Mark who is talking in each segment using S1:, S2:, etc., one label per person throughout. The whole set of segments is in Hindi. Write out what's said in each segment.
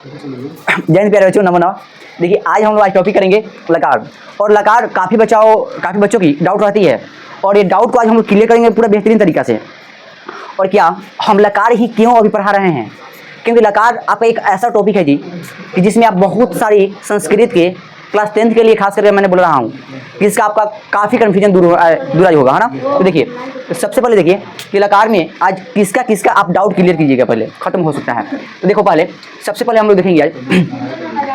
S1: जय हिंद प्यारे बच्चों, नमो नमः। देखिए आज हम लोग आज टॉपिक करेंगे लकार। और लकार काफ़ी बच्चों की डाउट रहती है और ये डाउट को आज हम लोग क्लियर करेंगे पूरा बेहतरीन तरीका से। और क्या हम लकार ही क्यों अभी पढ़ा रहे हैं? क्योंकि लकार आपका एक ऐसा टॉपिक है जी कि जिसमें आप बहुत सारी संस्कृत के क्लास 10th के लिए खास करके मैंने बोल रहा हूँ कि इसका आपका काफ़ी कन्फ्यूजन दूर आज होगा, है ना। तो देखिए तो सबसे पहले देखिए कि लकार में आज किसका आप डाउट क्लियर कीजिएगा, पहले ख़त्म हो सकता है। तो देखो पहले सबसे पहले हम लोग देखेंगे आज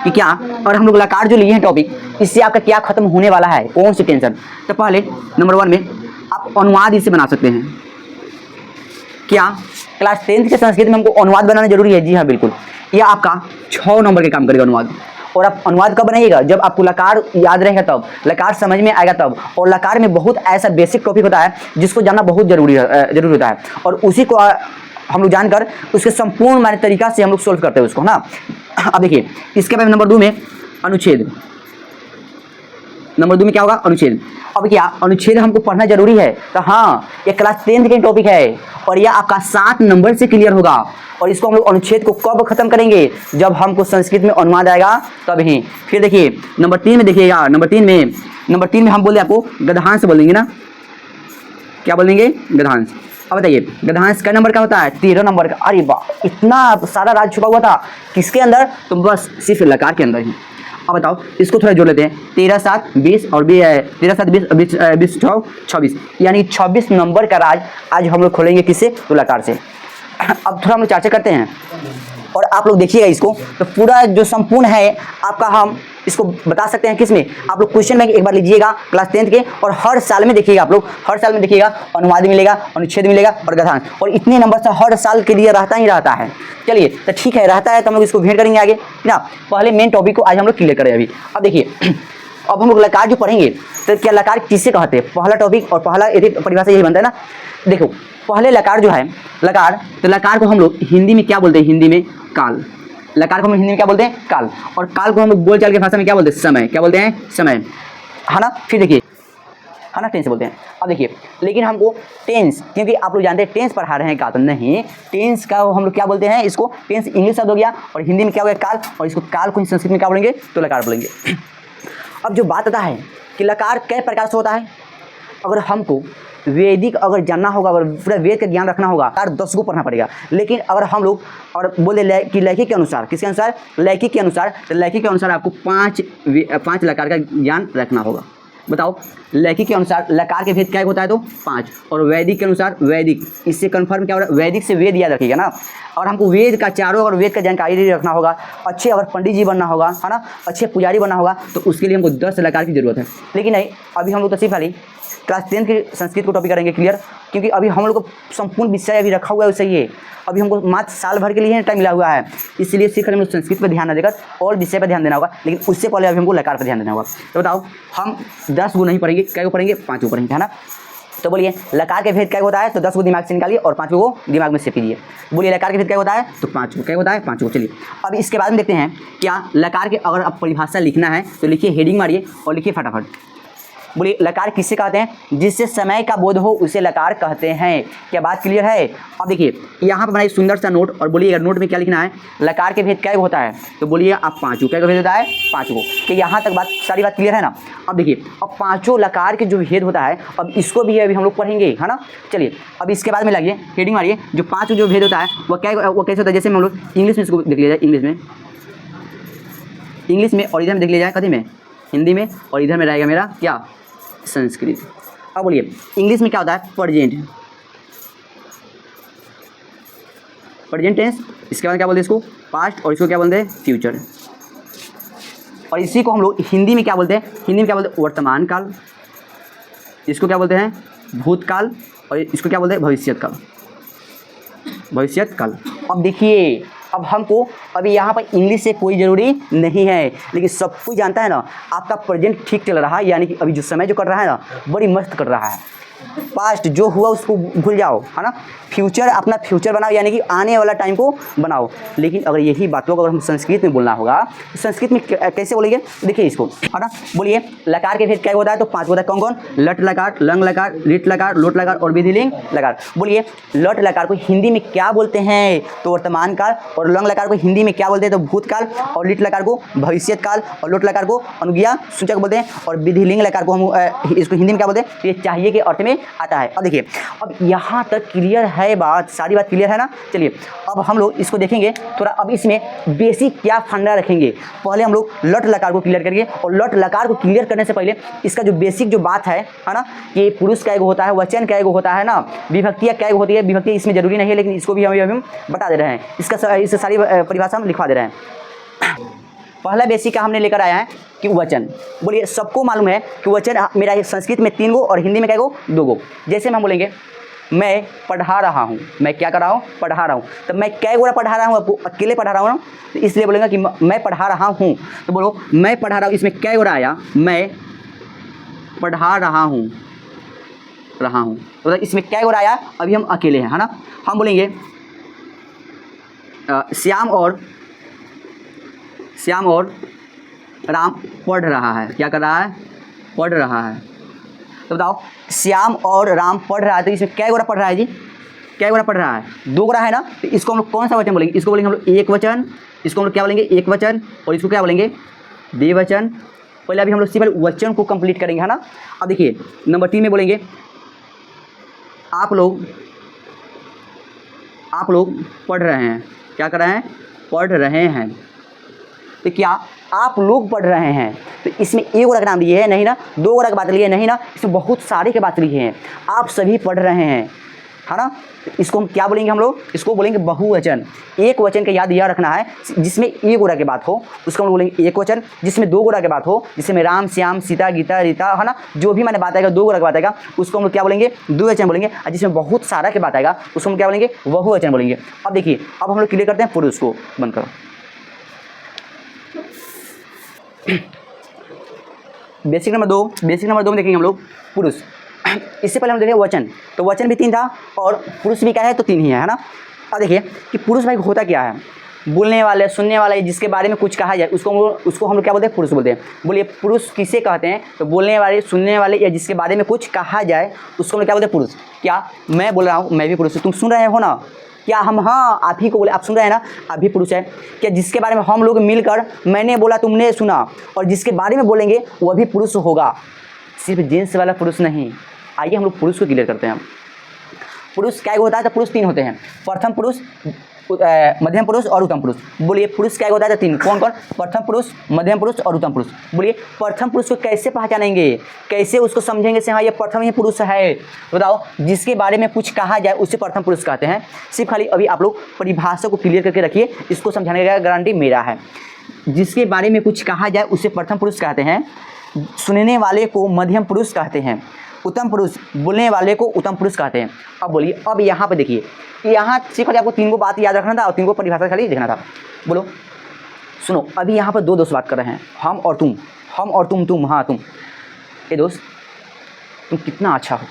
S1: कि क्या और हम लोग लकार जो लिए हैं टॉपिक, इससे आपका क्या खत्म होने वाला है, कौन सी टेंशन। तो पहले नंबर 1 में आप अनुवाद इसे बना सकते हैं। क्या क्लास 10th के संस्कृत में हमको अनुवाद बनाना जरूरी है? जी हाँ बिल्कुल। यह आपका 6 नंबर के काम करेगा अनुवाद। और आप अनुवाद कब बनाइएगा? जब आपको लकार याद रहेगा तब, लकार समझ में आएगा तब। और लकार में बहुत ऐसा बेसिक टॉपिक होता है जिसको जानना बहुत जरूरी होता है और उसी को हम लोग जानकर उसके संपूर्ण माने तरीका से हम लोग सोल्व करते हैं उसको, ना। अब देखिए इसके बाद नंबर 2 में अनुच्छेद। नंबर 2 में क्या होगा? अनुच्छेद। अब क्या अनुच्छेद हमको पढ़ना जरूरी है? तो हाँ, ये क्लास 10th के टॉपिक है और यह आपका 7 नंबर से क्लियर होगा। और इसको हम लोग अनुच्छेद को कब खत्म करेंगे? जब हमको संस्कृत में अनुवाद आएगा तब ही। फिर देखिए नंबर 3 में देखिएगा, नंबर तीन में हम बोले आपको गद्यांश बोलेंगे ना। क्या बोलेंगे? गद्यांश। अब बताइए गद्यांश का नंबर क्या होता है? 13 नंबर का। अरे वाह, इतना सारा राज छुपा हुआ था किसके अंदर? तो बस सिर्फ लकार के अंदर ही। अब बताओ इसको थोड़ा जोड़ लेते हैं। 13, 7, 20 और 13, 7, 20, 26, यानी 26 नंबर का राज आज हम लोग खोलेंगे किससे? तो लकार से। अब थोड़ा हम लोग चर्चा करते हैं और आप लोग देखिएगा इसको, तो पूरा जो संपूर्ण है आपका हम इसको बता सकते हैं किसमें? आप लोग क्वेश्चन बैंक एक बार लीजिएगा क्लास 10th के, और हर साल में देखिएगा, आप लोग हर साल में देखिएगा अनुवाद मिलेगा, अनुच्छेद मिलेगा और गद्यांश, और इतने नंबर से हर साल के लिए रहता ही रहता है। चलिए तो ठीक है, रहता है तो हम लोग इसको भेंट करेंगे आगे ना। पहले मेन टॉपिक को आज हम लोग क्लियर करें अभी। अब देखिए अब हम लोग लकार जो पढ़ेंगे तो क्या लकार किससे कहते हैं? पहला टॉपिक और पहला परिभाषा यही बनता है ना। देखो पहले लकार जो है लकार, तो लकार को हम लोग हिंदी में क्या बोलते हैं? हिंदी में काल। लकार को हम हिंदी में क्या बोलते हैं? काल। और काल को हम लोग बोलचाल की भाषा में क्या बोलते हैं? समय। क्या बोलते हैं? समय, है ना। फिर देखिए है ना, टेंस बोलते हैं। अब देखिए लेकिन हमको टेंस, क्योंकि आप लोग जानते हैं टेंस पढ़ा रहे हैं का, तो नहीं, टेंस का हम लोग क्या बोलते हैं? इसको टेंस इंग्लिश शब्द हो गया और हिंदी में क्या हो गया? काल। और इसको काल को संस्कृत में क्या बोलेंगे? तो लकार बोलेंगे। अब जो बात आता है कि लकार कई प्रकार से होता है, अगर हमको वैदिक अगर जानना होगा, अगर पूरा वेद का ज्ञान रखना होगा, लकार 10 को पढ़ना पड़ेगा। लेकिन अगर हम लोग और बोले कि लैखिक के अनुसार, किसके अनुसार? लैखिक के अनुसार, तो लैखिक के अनुसार आपको 5 लकार का ज्ञान रखना होगा। बताओ लैखिक के अनुसार लकार के भेद क्या होता है? तो 5। और वैदिक के अनुसार वैदिक, इससे कन्फर्म क्या हो रहा है? वैदिक से वेद याद रखिएगा ना। और हमको वेद का चारों अगर वेद का जानकारी रखना होगा, अच्छे अगर पंडित जी बनना होगा, है ना, अच्छे पुजारी बनना होगा, तो उसके लिए हमको 10 लकार की जरूरत है। लेकिन नहीं, अभी हम लोग तो सिर्फ खाली क्लास 10th के संस्कृत को टॉपिक करेंगे क्लियर, क्योंकि अभी हम लोग को संपूर्ण विषय अभी रखा हुआ है सही है। अभी हमको मात्र साल भर के लिए टाइम मिला हुआ है, इसलिए सिर्फ हम लोग संस्कृत पर ध्यान न देकर और विषय पर ध्यान देना होगा। लेकिन उससे पहले अभी हमको लकार पर ध्यान देना होगा। तो बताओ हम 10 को नहीं पढ़ेंगे, क्या को पढ़ेंगे? 5 को पढ़ेंगे, है ना। तो बोलिए लकार के भेद क्या होता है? तो 10 को दिमाग से निकालिए और 5 को दिमाग में से कीजिए। बोलिए लकार के भेद क्या होता है? तो 5 को। क्या होता है? 5 को। चलिए अब इसके बाद में देखते हैं क्या लकार के अगर आप परिभाषा लिखना है तो लिखिए, हेडिंग मारिए और लिखिए फटाफट। बोलिए लकार किससे कहते हैं? जिससे समय का बोध हो उसे लकार कहते हैं। क्या बात क्लियर है? अब देखिए यहाँ पर बनाइए सुंदर सा नोट और बोलिए नोट में क्या लिखना है? लकार के भेद क्या होता है? तो बोलिए आप 5 को। क्या भेद होता है? 5 को। कि यहाँ तक बात सारी बात क्लियर है ना। अब देखिए अब 5 लकार के जो भेद होता है, अब इसको भी अभी हम लोग पढ़ेंगे, है ना। चलिए अब इसके बाद में लगिए हेडिंग मारिए, जो 5 जो भेद होता है वो कैसे होता है? जैसे हम लोग इंग्लिश में इसको देख लिया जाए, इंग्लिश में और इधर में देख लिया जाए कथी में? हिंदी में, और इधर में रहेगा मेरा क्या? संस्कृत। अब बोलिए इंग्लिश में क्या होता है? Present tense. इसके बाद क्या बोलते हैं? इसको पास्ट। और इसको क्या बोलते हैं? फ्यूचर। और इसी को हम लोग हिंदी में क्या बोलते हैं? हिंदी में क्या बोलते हैं? वर्तमान काल। इसको क्या बोलते हैं? भूतकाल। और इसको क्या बोलते हैं? भविष्यत काल। अब देखिए अब हमको अभी यहाँ पर इंग्लिश से कोई ज़रूरी नहीं है, लेकिन सब कोई जानता है ना आपका प्रेजेंट ठीक चल रहा है, यानी कि अभी जो समय जो कर रहा है ना बड़ी मस्त कर रहा है। पास्ट जो हुआ उसको भूल जाओ, है ना। फ्यूचर अपना फ्यूचर बनाओ, यानी कि आने वाला टाइम को बनाओ। लेकिन अगर यही बातों को अगर हम संस्कृत में बोलना होगा तो संस्कृत में कैसे बोलेंगे, देखिए इसको, है ना। बोलिए लकार के भेद क्या होता है, तो 5 होता है। कौन कौन, लट लकार, लंग लकार, लिट लकार, लोट लकार और विधिलिंग लकार। बोलिए लट लकार को हिंदी में क्या बोलते हैं, तो वर्तमान काल, और लंग लकार को हिंदी में क्या बोलते हैं, तो भूतकाल, और लिट लकार को भविष्यत काल, और लोट लकार को अनुज्ञा सूचक बोलते हैं, और विधिलिंग लकार को हम इसको हिंदी में क्या बोलते हैं, तो ये चाहिए के अर्थ में आता है। अब देखिए, अब यहाँ तक क्लियर है बात, सारी बात क्लियर है ना। चलिए अब हम लोग इसको देखेंगे थोड़ा। अब इसमें बेसिक क्या फंडा रखेंगे, पहले हम लोग लट लकार को क्लियर करिए। और लट लकार को क्लियर करने से पहले इसका जो बेसिक जो बात है ना, कि पुरुष क्या एगो होता है, वचन क्या एगो होता है ना, विभक्तियाँ क्या एगो होती है। विभक्ति इसमें जरूरी नहीं है, लेकिन इसको भी हम बता दे रहे हैं, इसका सारी परिभाषा हम लिखवा दे रहे हैं। पहला बेसिक का हमने लेकर आया है कि वचन। बोलिए सबको मालूम है कि वचन मेरा संस्कृत में 3 गो और हिंदी में क्या गो, 2 गो। जैसे हम बोलेंगे मैं पढ़ा रहा हूँ, मैं क्या कर रहा हूँ, पढ़ा रहा हूँ। तो मैं क्या गोरा पढ़ा रहा हूँ, आपको अकेले पढ़ा रहा हूँ ना, तो इसलिए बोलेंगे कि मैं पढ़ा रहा हूँ। तो बोलो मैं पढ़ा रहा हूँ, इसमें क्या गोरा आया, मैं पढ़ा रहा हूँ, तो इसमें क्या गोरा आया, अभी हम अकेले हैं, है ना। हम बोलेंगे श्याम और राम पढ़ रहा है, क्या कर रहा है, पढ़ रहा है। तो बताओ श्याम और राम पढ़ रहा है, तो इसमें क्या गोरा पढ़ रहा है जी, क्या गोरा पढ़ रहा है, 2 गोरा है ना। तो इसको हम लोग कौन सा वचन बोलेंगे, इसको बोलेंगे हम लोग एक वचन, इसको हम लोग क्या बोलेंगे, एक वचन, और इसको क्या बोलेंगे, द्विवचन। पहले अभी हम लोग सिर्फ वचन को कंप्लीट करेंगे, है ना। अब देखिए नंबर 3 में बोलेंगे आप लोग पढ़ रहे हैं, क्या कर रहे हैं, पढ़ रहे हैं। तो क्या आप लोग पढ़ रहे हैं, तो इसमें एक गोरा का नाम लिए है नहीं ना, 2 गोरा की बात लिए नहीं ना, इसमें बहुत सारे के बात लिए हैं। आप सभी पढ़ रहे हैं, है ना। तो इसको हम क्या बोलेंगे, हम लोग इसको बोलेंगे बहुवचन। एक वचन का याद यह रखना है जिसमें एक गोरा की बात हो, उसको हम बोलेंगे एक वचन। जिसमें 2 गोरा की बात हो, जिसमें राम श्याम सीता गीता रीता, है ना, जो भी मैंने बात आएगा 2 गोरा की बात आएगा, उसको हम लोग क्या बोलेंगे, द्विवचन बोलेंगे। और जिसमें बहुत सारा की बात आएगा उसको हम क्या बोलेंगे, बहुवचन बोलेंगे। अब देखिए अब हम लोग क्लियर करते हैं, पुरुष को बंद करो। बेसिक नंबर 2 में देखेंगे हम लोग पुरुष। इससे पहले हम देखें वचन, तो वचन भी 3 था और पुरुष भी क्या है, तो 3 ही है ना। अब देखिए कि पुरुष भाई होता क्या है, बोलने वाले, सुनने वाले, जिसके बारे में कुछ कहा जाए उसको हम लोग क्या बोलते हैं, पुरुष बोलते हैं। बोलिए पुरुष किसे कहते हैं, तो बोलने वाले, सुनने वाले, या जिसके बारे में कुछ कहा जाए उसको हम लोग क्या बोलते हैं, पुरुष। क्या मैं बोल रहा हूँ, मैं भी पुरुष हूँ, तुम सुन रहे हो ना, क्या हम, हाँ आप ही को बोले, आप सुन रहे हैं ना, आप भी पुरुष है। क्या जिसके बारे में हम लोग मिलकर, मैंने बोला तुमने सुना, और जिसके बारे में बोलेंगे वह भी पुरुष होगा, सिर्फ जेंट्स वाला पुरुष नहीं। आइए हम लोग पुरुष को क्लियर करते हैं। पुरुष क्या होता है, तो पुरुष 3 होते हैं, प्रथम पुरुष, मध्यम पुरुष और उत्तम पुरुष। बोलिए पुरुष क्या होता है, तो 3, कौन कौन, प्रथम पुरुष, मध्यम पुरुष और उत्तम पुरुष। बोलिए प्रथम पुरुष को कैसे पहचानेंगे, कैसे उसको समझेंगे से हाँ ये प्रथम ही पुरुष है, बताओ। जिसके बारे में कुछ कहा जाए उसे प्रथम पुरुष कहते हैं। सिर्फ खाली अभी आप लोग परिभाषा को क्लियर करके रखिए, इसको समझाने का गारंटी मेरा है। जिसके बारे में कुछ कहा जाए उसे प्रथम पुरुष कहते हैं, सुनने वाले को मध्यम पुरुष कहते हैं, उत्तम पुरुष बोलने वाले को उत्तम पुरुष कहते हैं। अब बोलिए, अब यहाँ पे देखिए, यहाँ सिर्फ आपको 3 को बात याद रखना था और 3 को परिभाषा खाली देखना था। बोलो सुनो, अभी यहाँ पर 2 दोस्त बात कर रहे हैं, हम और तुम, तुम, हाँ तुम। ये दोस्त तुम कितना अच्छा हो,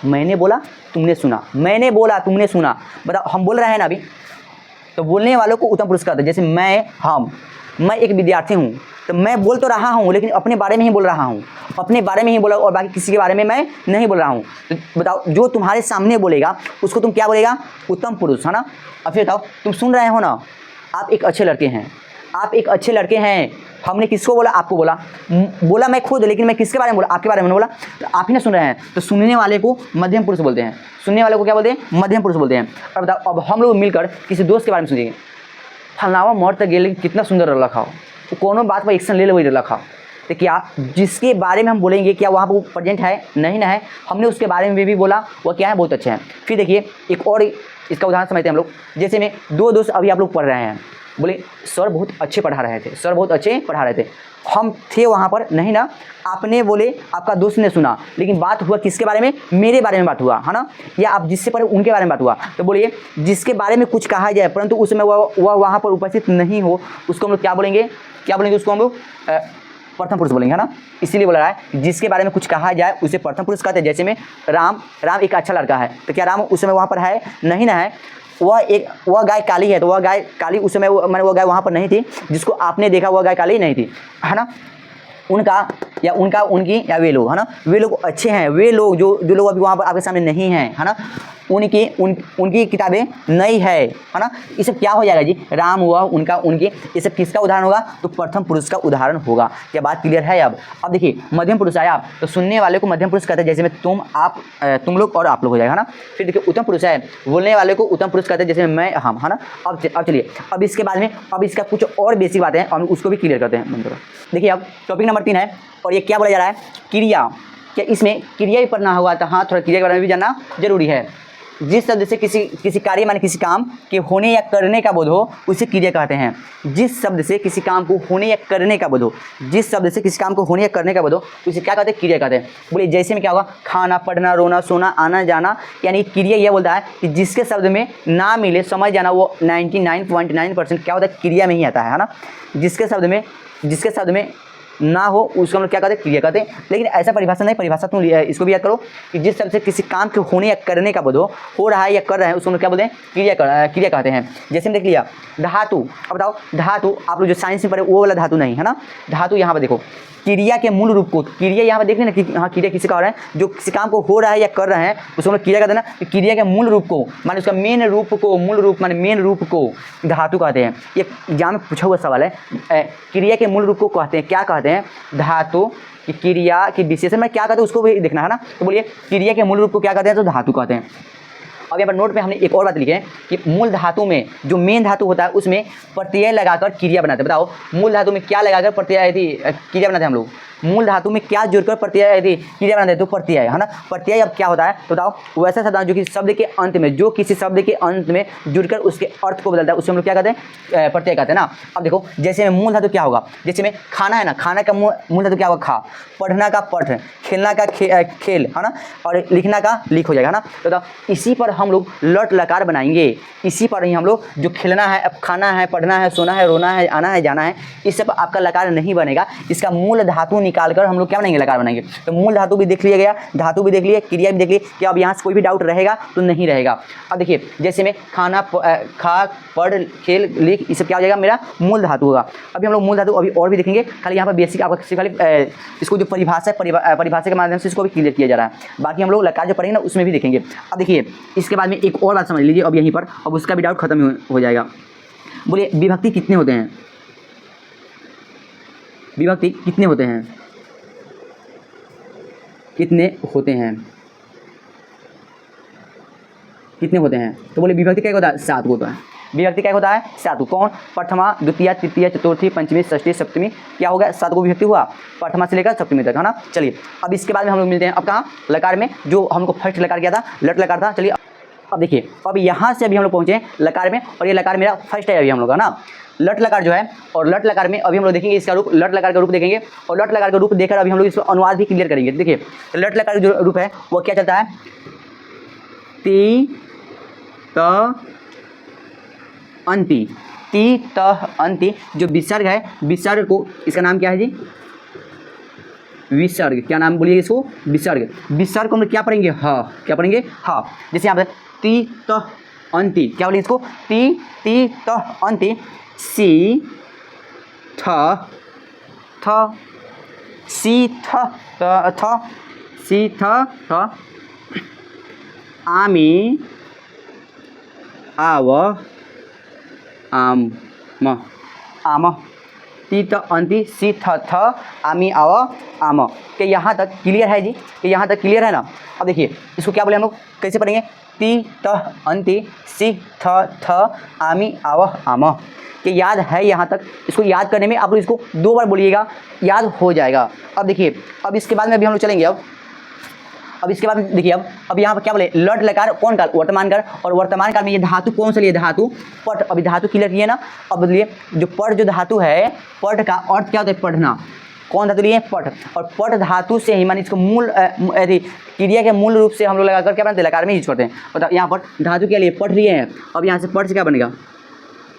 S1: मैंने बोला तुमने सुना, मैंने बोला तुमने सुना। बताओ हम बोल रहे हैं ना अभी, तो बोलने वालों को उत्तम पुरुष कहते हैं। जैसे मैं एक विद्यार्थी हूँ, तो मैं बोल तो रहा हूँ लेकिन अपने बारे में ही बोल रहा हूँ, अपने बारे में ही बोला और बाकी किसी के बारे में मैं नहीं बोल रहा हूँ। तो बताओ जो तुम्हारे सामने बोलेगा उसको तुम क्या बोलेगा, उत्तम पुरुष, है ना। अब फिर बताओ तुम सुन रहे हो ना, आप एक अच्छे लड़के हैं, आप एक अच्छे लड़के हैं। हमने किसको बोला, आपको बोला मैं खुद, लेकिन मैं किसके बारे में बोला, आपके बारे में बोला, तो आप ही ना सुन रहे हैं। तो सुनने वाले को मध्यम पुरुष बोलते हैं, सुनने वाले को क्या बोलते हैं, मध्यम पुरुष बोलते हैं। अब बताओ, अब हम लोग मिलकर किसी दोस्त के बारे में सुनेंगे, फलनावा मर तक गेल कितना सुंदर रखा हो, तो कोनो बात पर एक्शन ले लो, वही रखा। तो क्या जिसके बारे में हम बोलेंगे क्या वहाँ पर वो प्रेजेंट है, नहीं ना है, हमने उसके बारे में भी बोला, वो क्या है, बहुत अच्छा है। फिर देखिए एक और इसका उदाहरण समझते हैं हम लोग। जैसे में 2 दोस्त अभी आप लोग पढ़ रहे हैं, बोले सर बहुत अच्छे पढ़ा रहे थे, सर बहुत अच्छे पढ़ा रहे थे, हम थे वहाँ पर, नहीं ना, आपने बोले, आपका दोस्त ने सुना, लेकिन बात हुआ किसके बारे में, मेरे बारे में बात हुआ, है ना, या आप जिससे पढ़े उनके बारे में बात हुआ। तो बोलिए जिसके बारे में कुछ कहा जाए परंतु उसमें वह वहाँ पर उपस्थित नहीं हो, उसको हम लोग क्या बोलेंगे, उसको हम लोग प्रथम पुरुष बोलेंगे, है ना। इसीलिए बोला है कि जिसके बारे में कुछ कहा जाए उसे प्रथम पुरुष कहते हैं। जैसे में राम एक अच्छा लड़का है, तो क्या राम उस समय वहाँ पर है? नहीं ना है। वह गाय काली है, तो वह गाय काली उस समय मैंने वो गाय वहाँ पर नहीं थी जिसको आपने देखा, वह गाय काली नहीं थी, है ना। उनका या उनका उनकी या वे लोग, है ना, वे लोग अच्छे हैं। वे लोग जो लोग अभी वहाँ पर आपके सामने नहीं हैं, है ना, उनकी किताबें नई है ना। ये सब क्या हो जाएगा जी? राम हुआ, उनका उनके, ये सब किसका उदाहरण होगा? तो प्रथम पुरुष का उदाहरण होगा। क्या बात क्लियर है? अब देखिए मध्यम पुरुष आया, तो सुनने वाले को मध्यम पुरुष कहते हैं। जैसे में तुम, आप, तुम लोग और आप लोग हो जाएगा, है ना। फिर देखिए उत्तम पुरुष है, बोलने वाले को उत्तम पुरुष कहते हैं। जैसे मैं, हम, है ना। अब चलिए, अब इसके बाद में अब इसका कुछ और बेसिक बातें हैं, हम उसको भी क्लियर करते हैं। देखिए अब टॉपिक नंबर 3 है, और ये क्या बोला जा रहा है? क्रिया। क्या इसमें क्रिया भी पढ़ना होगा? तो हाँ, थोड़ा क्रिया के बारे में भी जानना जरूरी है। जिस शब्द से किसी कार्य माने किसी काम के होने या करने का बोध हो, उसे क्रिया कहते हैं। जिस शब्द से किसी काम को होने या करने का बोध हो, जिस शब्द से किसी काम को होने या करने का बोध हो, उसे क्या कहते हैं? क्रिया कहते हैं। बोलिए जैसे में क्या होगा? खाना, पढ़ना, रोना, सोना, आना जाना, यानी क्रिया यह बोलता है कि जिसके शब्द में ना मिले समझ जाना, वो 99.9% क्या होता है? क्रिया में ही आता है ना। जिसके शब्द में ना हो उसको हम लोग क्या कहते हैं? क्रिया कहते हैं। लेकिन ऐसा परिभाषा नहीं, परिभाषा तुम इसको भी याद करो कि जिस शब्द से किसी काम के होने या करने का बोध हो रहा है या कर रहे हैं, उसको हम लोग क्या बोलते हैं? क्रिया कहते हैं। जैसे देख लिया धातु। अब बताओ धातु, आप लोग जो साइंस में पढ़े वो वाला धातु नहीं, है ना। धातु यहाँ पर देखो, क्रिया के मूल रूप को, क्रिया यहाँ पर देख लेना कि हाँ क्रिया किसी का हो रहा है, जो किसी काम को हो रहा है या कर रहे हैं, उसको हम लोग क्रिया कहते हैं ना। क्रिया के मूल रूप को माने उसका मेन रूप को, मूल रूप माने मेन रूप को धातु कहते हैं। ये एग्जाम में पूछा हुआ सवाल है। क्रिया के मूल रूप को कहते हैं, क्या कहते हैं? धातु की क्रिया की विशेषण में क्या कहते हैं उसको भी देखना, है ना। तो बोलिए क्रिया के मूल रूप को क्या कहते हैं? तो धातु कहते हैं। अब यहाँ पर नोट पे हमने एक और बात लिखी है कि मूल धातु में जो मेन धातु होता है उसमें प्रत्यय लगाकर क्रिया बनाते हैं। बताओ मूल धातु में क्या लगाकर प्रत्यय क्रिया बनाते हैं हम लोग? मूल धातु में क्या जुड़कर प्रत्यय क्रिया बनाते हैं? तो प्रत्यय, है ना। प्रत्यय अब क्या होता है तो बताओ? वैसा शब्द जो कि शब्द के अंत में, जो किसी शब्द के अंत में जुड़कर उसके अर्थ को बदलता है, उससे हम लोग क्या कहते हैं? प्रत्यय कहते हैं ना। अब देखो जैसे में मूल धातु क्या होगा? जैसे में खाना है ना, खाना का मूल धातु क्या होगा? खा। पढ़ना का पढ़, खेलना का खेल, है ना, और लिखना का लिख हो जाएगा ना। तो बताओ इसी पर हम लोग लट लकार बनाएंगे। इसी पर ही हम लोग जो खेलना है, अब खाना है, पढ़ना है, सोना है, रोना है, आना है, जाना है, इस सब आपका लकार नहीं बनेगा। इसका मूल धातु निकालकर हम लोग क्या बनाएंगे? लकार बनाएंगे। तो मूल धातु भी देख लिया गया, धातु भी देख लिया, क्रिया भी देख ली। क्या अब यहाँ से कोई भी डाउट रहेगा? तो नहीं रहेगा। अब देखिए जैसे में खाना, खा, पढ़, खेल, लिख, ये सब क्या हो जाएगा? मेरा मूल धातु होगा। अभी हम लोग मूल धातु अभी और भी देखेंगे। खाली यहाँ पर बेसिक आपका खाली इसको जो परिभाषा है, परिभाषा के माध्यम से इसको भी क्लियर किया जा रहा है। बाकी हम लोग लकार जो पढ़ेंगे ना उसमें भी देखेंगे। अब देखिए इसके बाद में एक और बात समझ लीजिए अब यहीं पर, अब उसका भी डाउट खत्म हो जाएगा। बोलिए विभक्ति कितने होते हैं? विभक्ति कितने होते हैं? कितने होते हैं? कितने होते हैं? तो बोले विभक्ति क्या होता है? 7 होता है। विभक्ति क्या होता है? 7। कौन? प्रथमा, द्वितीय, तृतीय, चतुर्थी, पंचमी, षष्ठी, सप्तमी, क्या होगा? 7 को विभक्ति हुआ, प्रथमा से लेकर सप्तमी तक, है ना। चलिए अब इसके बाद में हम लोग मिलते हैं अब कहाँ? लकार में। जो हमको फर्स्ट लकार किया था लट लकार था। चलिए अब देखिए अब यहाँ से अभी हम लोग पहुँचे लकार में, और ये लकार मेरा फर्स्ट है अभी हम लोग का ना। लट लकार जो है, और लट लकार में अभी हम लोग देखेंगे इसका रूप, लट लकार का रूप देखेंगे, और लट लकार का रूप देखकर अभी हम लोग इसका अनुवाद भी क्लियर करेंगे। देखिए लट लकार का जो रूप है वो क्या चलता है? ती त अंति, ती त अंति। जो विसर्ग है, विसर्ग को, इसका नाम क्या है जी? विसर्ग। क्या नाम बोलिए इसको? विसर्ग। विसर्ग को हम लोग क्या पढ़ेंगे? ह। क्या पढ़ेंगे? ह। जैसे यहाँ पर ती त अंति, क्या बोलिए इसको? ती त अंति। सी थ थ, सी थ थ, सी थ थ, आमी आव आम आम, ती त अंति, सी थ थ, आमी आव आम। क्या यहाँ तक क्लियर है जी? कि यहाँ तक क्लियर है ना। अब देखिए इसको क्या बोले हम लोग, कैसे पढ़ेंगे? ती त अंति, सी थ थ, आमी आव आम। कि याद है यहाँ तक? इसको याद करने में आप लोग इसको 2 बार बोलिएगा, याद हो जाएगा। अब देखिए अब इसके बाद में अभी हम लोग चलेंगे। अब इसके बाद देखिए अब यहाँ पर क्या बोले? लट लकार कौन काल? वर्तमान काल। और वर्तमान काल में ये धातु कौन सा लिए? धातु पट। अभी धातु क्लियर किए ना। अब बोलिए जो पट जो धातु है, पट का अर्थ क्या होता है? पढ़ना। कौन धातु लिए? पट। और पट धातु से ही मानी इसको मूल क्रिया के मूल रूप से हम लोग लगाकर क्या बनाते हैं? लकार में यूज करते हैं। बताओ यहाँ पर धातु क्या लिए? पट लिए हैं। अब यहाँ से पट से क्या बनेगा?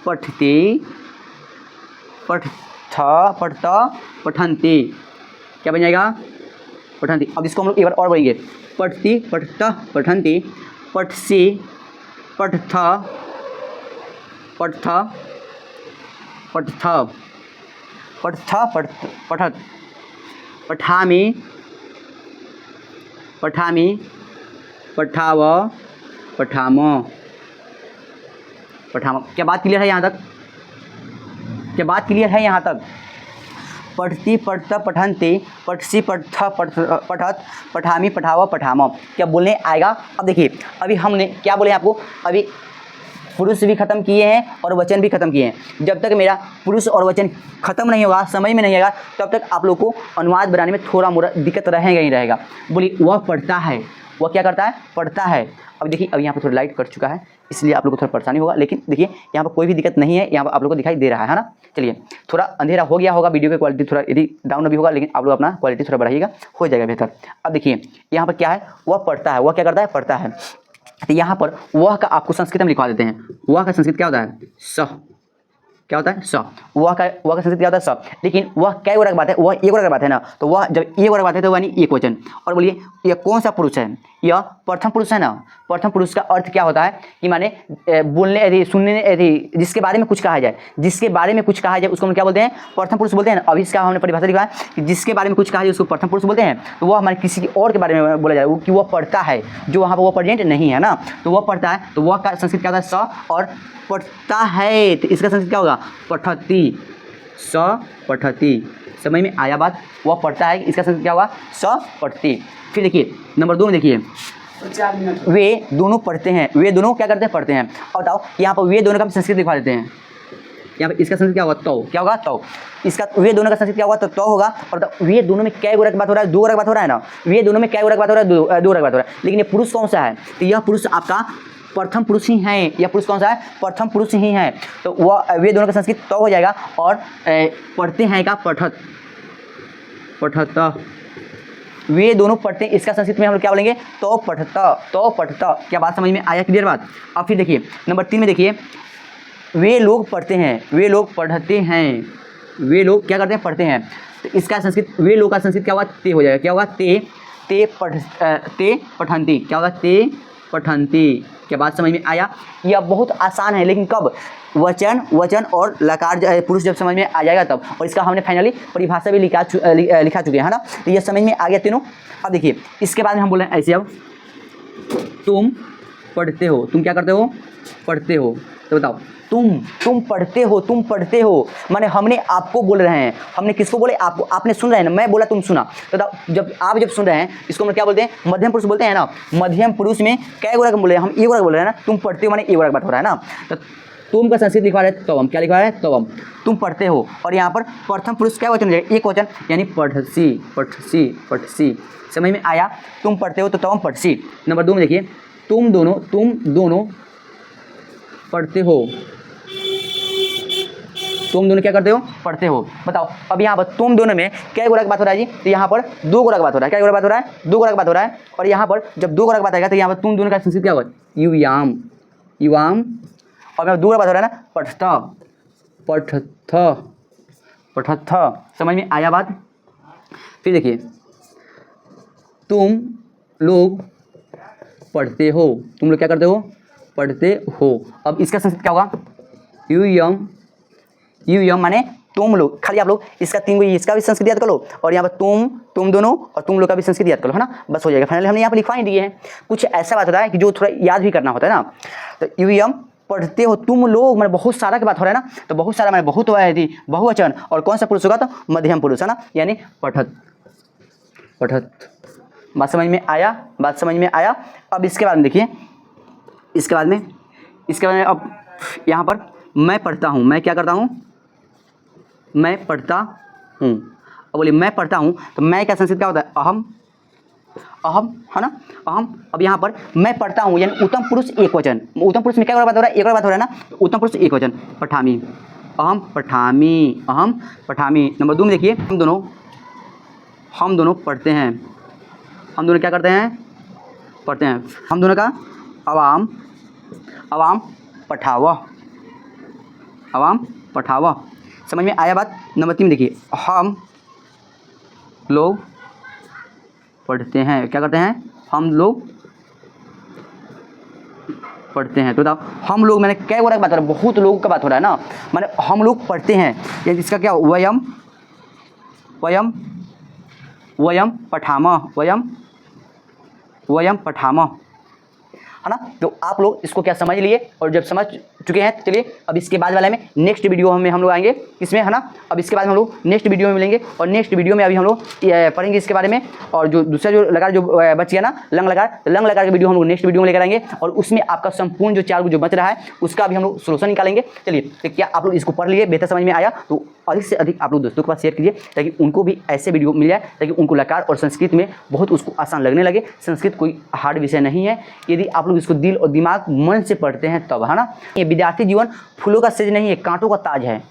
S1: पठते, पठन्ति, क्या बन जाएगा? पठन्ति। अब इसको हम लोग एक बार और बोलेंगे, पठति पठतः पठन्ति, पठसि पठथ पठथ पठथ पठथ पठत, पठामि पठामि पठाव पठाम पठाम। क्या बात क्लियर है यहाँ तक? क्या बात क्लियर है यहाँ तक? पठति पठत पठन्ति, पठसि पठथ पठत, पठामि पठाव पठाम। क्या बोलने आएगा? अब देखिए, अभी हमने क्या बोले आपको, अभी पुरुष भी खत्म किए हैं और वचन भी खत्म किए हैं। जब तक मेरा पुरुष और वचन खत्म नहीं होगा, समझ में नहीं आएगा, तब तक आप लोग को अनुवाद बनाने में थोड़ा मोड़ा दिक्कत रहेगा ही रहेगा। बोलिए, वह पढ़ता है, वह क्या करता है? पढ़ता है। अब देखिए, अब यहाँ पर थोड़ा लाइट कट चुका है, इसलिए आप लोग को थोड़ा परेशानी होगा, लेकिन देखिए यहाँ पर कोई भी दिक्कत नहीं है, यहाँ पर आप लोग को दिखाई दे रहा है ना। चलिए, थोड़ा अंधेरा हो गया होगा, वीडियो की क्वालिटी थोड़ा यदि डाउन भी होगा, लेकिन आप लोग अपना क्वालिटी थोड़ा बढ़ाइएगा, हो जाएगा बेहतर। अब देखिए यहाँ पर क्या है, वह पढ़ता है, वह क्या करता है? पढ़ता है। तो यहाँ पर वह का आपको संस्कृत में लिखवा देते हैं। वह का संस्कृत क्या होता है? स। क्या होता है? स। वह का संस्कृत क्या होता है? स। लेकिन वह क्या वर्ग बात है? वह एक वर्ग बात है ना, तो वह जब एक वर्ग बात है तो यानी एक वचन। और बोलिए, यह कौन सा पुरुष है? यह प्रथम पुरुष है ना। प्रथम पुरुष का अर्थ क्या होता है कि माने बोलने यदि सुनने यदि जिसके बारे में कुछ कहा जाए, जिसके बारे में कुछ कहा जाए उसको हम क्या बोलते हैं? प्रथम पुरुष बोलते हैं ना। अभी इसका हमने परिभाषा लिखा है कि जिसके बारे में कुछ कहा जाए उसको प्रथम पुरुष बोलते हैं। तो वह हमारे किसी और के बारे में बोला जाए कि वह पढ़ता है, जो वहाँ पर वो प्रेजेंट नहीं है ना, तो वह पढ़ता है। तो वह का संस्कृत क्या होता है? स। और पढ़ता है तो इसका संस्कृत क्या होगा? पठति। स पठति। समझ में आया बात? वह पढ़ता है, इसका संस्कृत क्या होगा? स पठति। फिर देखिए नंबर 2 में देखिए, वे दोनों पढ़ते हैं। वे दोनों क्या करते हैं? पढ़ते हैं। अब बताओ, यहाँ पर वे दोनों का भी संस्कृत दिखा देते हैं। यहाँ पर इसका संस्कृत क्या होगा? तो क्या होगा? तो। इसका वे दोनों का संस्कृत क्या होगा? तो होगा। और वे दोनों में क्या वर्ग बात हो रहा है? 2 वर्ग बात हो रहा है ना। वे दोनों में क्या वर्ग बात हो रहा है? 2 वर्ग बात हो रहा है। लेकिन ये पुरुष कौन सा है? तो यह पुरुष आपका प्रथम पुरुष ही है। यह पुरुष कौन सा है? प्रथम पुरुष ही है। तो वह वे दोनों का संस्कृत तो हो जाएगा। और पढ़ते हैं का? पठत पठत। वे दोनों पढ़ते हैं, इसका संस्कृत में हम लोग क्या बोलेंगे? तो पठता। तो पठता। क्या बात समझ में आया? क्लियर बात? अब फिर देखिए नंबर 3 में देखिए, वे लोग पढ़ते हैं। वे लोग पढ़ते हैं। वे लोग क्या करते हैं? पढ़ते हैं। तो इसका संस्कृत, वे लोग का संस्कृत क्या होगा? ते हो जाएगा। क्या होगा? ते पठन्ति। क्या होगा? ते पठन्ति। क्या बात समझ में आया? यह बहुत आसान है, लेकिन कब? वचन और लकार पुरुष जब समझ में आ जाएगा तब। और इसका हमने फाइनली परिभाषा भी लिखा चुके हैं, है ना। तो यह समझ में आ गया तीनों। अब देखिए इसके बाद में हम बोल रहे हैं ऐसे, अब तुम पढ़ते हो। तुम क्या करते हो? पढ़ते हो। तो बताओ, तुम पढ़ते हो। तुम पढ़ते हो माने हमने आपको बोल रहे हैं। हमने किसको बोले? आपको। आपने सुन रहे हैं ना, मैं बोला तुम सुना। तो बताओ, जब आप सुन रहे हैं, इसको हम क्या बोलते हैं? मध्यम पुरुष बोलते हैं ना। मध्यम पुरुष में क्या वर्ग बोल रहे हैं? हम एक वर्ग बोल रहे हैं ना। तुम पढ़ते हो माने एक वर्ग बात हो रहा है ना। तो तुम का संस्कृत लिखवा रहे हैं तवम। क्या लिखवा रहे हैं? तवम। तुम पढ़ते हो। और यहाँ पर प्रथम पुरुष क्या वचन हो जाएगा? एक वचन, यानी पठसि पठसि पठसि। समझ में आया? तुम पढ़ते हो तो तवम पठसि। नंबर 2 में देखिए, तुम दोनों पढ़ते हो। तुम दोनों क्या करते हो? पढ़ते हो। बताओ, अब यहाँ पर तुम दोनों में क्या गोरख बात हो रहा है जी? तो यहाँ पर 2 गोरख बात हो रहा है। क्या गोरख बात हो रहा है? 2 गोरख बात हो रहा है। और यहाँ पर जब 2 गोरख बात आएगा तो यहाँ पर तुम दोनों का संस्कृत क्या होगा? युयाम। युवाम। और यहाँ 2 गोरख बात हो रहा है ना। पठता पठथ पठथ। समझ में आया बात? फिर देखिए, तुम लोग पढ़ते हो। तुम लोग क्या करते हो? पढ़ते हो। अब इसका संस्कृत क्या होगा? यूयम माने तुम लोग। खाली आप लोग इसका 3 गो इसका भी संस्कृत याद कर लो, और यहाँ पर तुम दोनों और तुम लोग का भी संस्कृत याद कर लो, है ना। बस हो जाएगा। फाइनली हमने यहाँ पर लिखवा ही दिए हैं। कुछ ऐसा बात होता है कि जो थोड़ा याद भी करना होता है ना। तो यूयम पढ़ते हो। तुम लोग मैंने बहुत सारा की बात हो रहा है ना। तो बहुत सारा मैंने बहुत हुआ है थी बहुवचन। और कौन सा पुरुष होगा? तो मध्यम पुरुष, है ना, यानी पठत पठत। बात समझ में आया? बात समझ में आया? अब इसके बाद में देखिए, इसके बाद में अब यहाँ पर मैं पढ़ता हूँ। मैं क्या करता हूँ? मैं पढ़ता हूँ। अब बोलिए, मैं पढ़ता हूँ तो मैं क्या संस्कृत क्या होता है? अहम, है ना, अहम। अब यहाँ पर मैं पढ़ता हूँ यानी उत्तम पुरुष एक वचन। उत्तम पुरुष में क्या बात हो रहा है? एक बात हो रहा है ना। उत्तम पुरुष एक वचन, पठामी। अहम पठामी। नंबर 2 में देखिए, हम दोनों पढ़ते हैं। हम दोनों क्या करते हैं? पढ़ते हैं। हम दोनों का अवाम पठाव। समझ में आया बात। नंबर 3 देखिए, हम लोग पढ़ते हैं, क्या करते हैं, हम लोग पढ़ते हैं। तो बताओ हम लोग, मैंने क्या बोला, बात हो रहा है, बहुत लोगों का बात हो रहा है ना, मैंने हम लोग पढ़ते हैं, ये इसका क्या, वयम वयम वयम पठामः, वयम पठामः, है ना। तो आप लोग इसको क्या समझ लिए, और जब समझ चुके हैं चलिए अब इसके बाद वाले में नेक्स्ट वीडियो में हम लोग आएंगे इसमें, है ना। अब इसके बाद हम लोग नेक्स्ट वीडियो में मिलेंगे, और नेक्स्ट वीडियो में अभी हम लोग पढ़ेंगे इसके बारे में। और जो दूसरा जो लगा जो बच गया ना लंग लगा के वीडियो हम लोग नेक्स्ट वीडियो में लेकर आएंगे, और उसमें आपका संपूर्ण जो 4 जो बच रहा है उसका भी हम लोग सोल्यूशन निकालेंगे। चलिए, तो क्या आप लोग इसको पढ़ लिए, बेहतर समझ में आया तो अधिक से अधिक आप लोग दोस्तों के पास शेयर कीजिए, ताकि उनको भी ऐसे वीडियो मिल जाए, ताकि उनको लकार और संस्कृत में बहुत उसको आसान लगने लगे। संस्कृत कोई हार्ड विषय नहीं है, यदि आप लोग इसको दिल और दिमाग मन से पढ़ते हैं तब, है ना। ये विद्यार्थी जीवन फूलों का सेज नहीं है, कांटों का ताज है।